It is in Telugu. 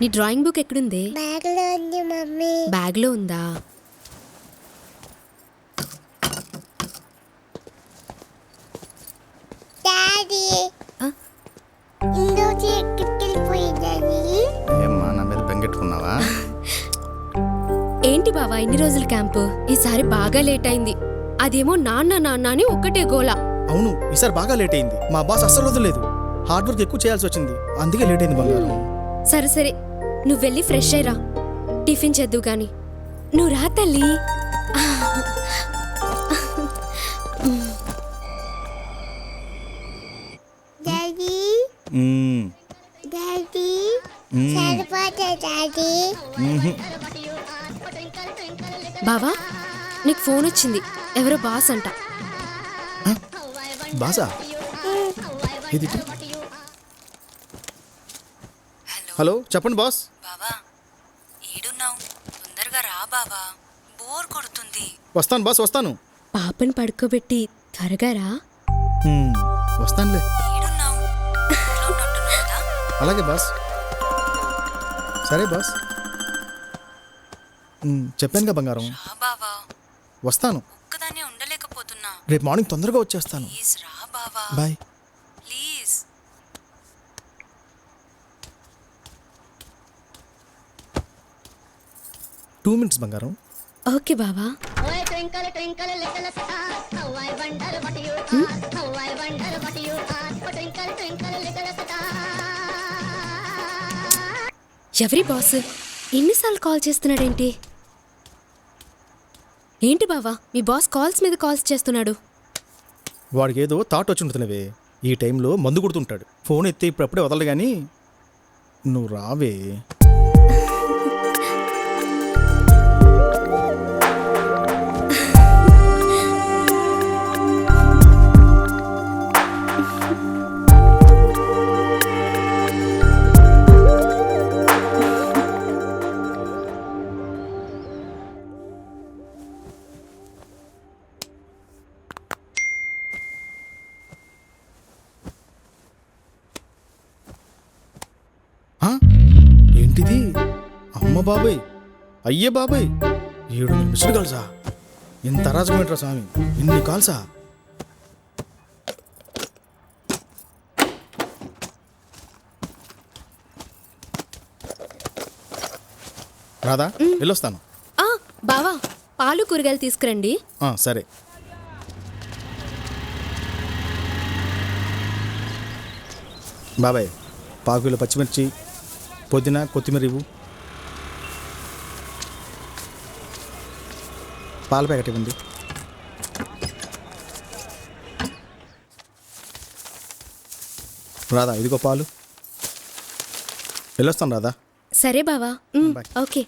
నీ డ్రాయింగ్ బుక్ ఎక్కడుంది? బ్యాగ్లో ఉంది మమ్మీ. బ్యాగ్లో ఉందా? డాడీ ఇందులో ఎక్కడికెళ్ళిపోయిందని. ఏమ్మా నా మీద బెంగెట్టుకున్నావా? ఏంటి బావా ఇన్ని రోజుల క్యాంపు? ఈసారి బాగా లేట్ అయింది. అదేమో నాన్న నాన్న అని ఒక్కటే గోల. అవును, ఈసారి బాగా లేట్ అయింది. మా బాస్ అస్సలు వదలలేదు. హార్డ్ వర్క్ ఎక్కువ చేయాల్సి వచ్చింది, అందుకే లేట్ అయింది బంగారం. సరే సరే, నువ్వు వెళ్ళి ఫ్రెష్ అయ్యరా, టిఫిన్ చేద్దు గాని. నువ్వు రా తల్లి. డాడీ మ్మ్. డాడీ సరిపోతా డాడీ. బావా నీకు ఫోన్ వచ్చింది, ఎవరో బాస్ అంట. బాసా ఇది హలో, చెప్పండి బాస్. బావా ఏడున్నావు? తొందరగా రా బావా, బోర్ కొడుతుంది. వస్తాను బాస్, వస్తాను. పాపని పడుకోబెట్టి త్వరగా రా. మ్మ్. వస్తానులే. ఏడున్నావు? ఇంట్లో ఉన్నట్టున్నావు కదా? అలాగే బాస్. సరే బాస్. చెప్పానుగా బంగారం, రా బావా, వస్తాను. ఒక్కదాన్ని ఉండలేకపోతున్నా. రేపు మార్నింగ్ తొందరగా వచ్చేస్తాను. ప్లీజ్ రా బావా, బాయ్. ప్లీజ్. 2 minutes బంగారం. ఓకే బావా. ఎవరి బాస్ ఎన్నిసార్లు కాల్ చేస్తున్నాడేంటి? ఏంటి బావా మీ బాస్ కాల్స్ మీద కాల్స్ చేస్తున్నాడు? వాడికి ఏదో థాట్ వచ్చి ఉంటుందివే. ఈ టైంలో మందు కొడుతుంటాడు. ఫోన్ ఎత్తి ఇప్పుడప్పుడే వదలడు కానీ నువ్వు రావే. ఏంటిది? అమ్మ బాబాయ్, అయ్యే బాబాయ్, 7 మిస్డ్ కాల్సా? ఇంత అరాజకమేంట్రా స్వామి, ఇన్ని కాల్సా? రాదా, వెళ్ళొస్తాను. బావా పాలు కూరగాయలు తీసుకురండి. సరే. బాబాయ్, పాకులు పచ్చిమిర్చి, పుదీనా, కొత్తిమీర ఇవ్వు. పాల ప్యాకెట్ ఇవ్వండి. రాదా, ఇదిగో పాలు. వెళ్ళొస్తాను రాదా. సరే బావా. బాయ్. ఓకే.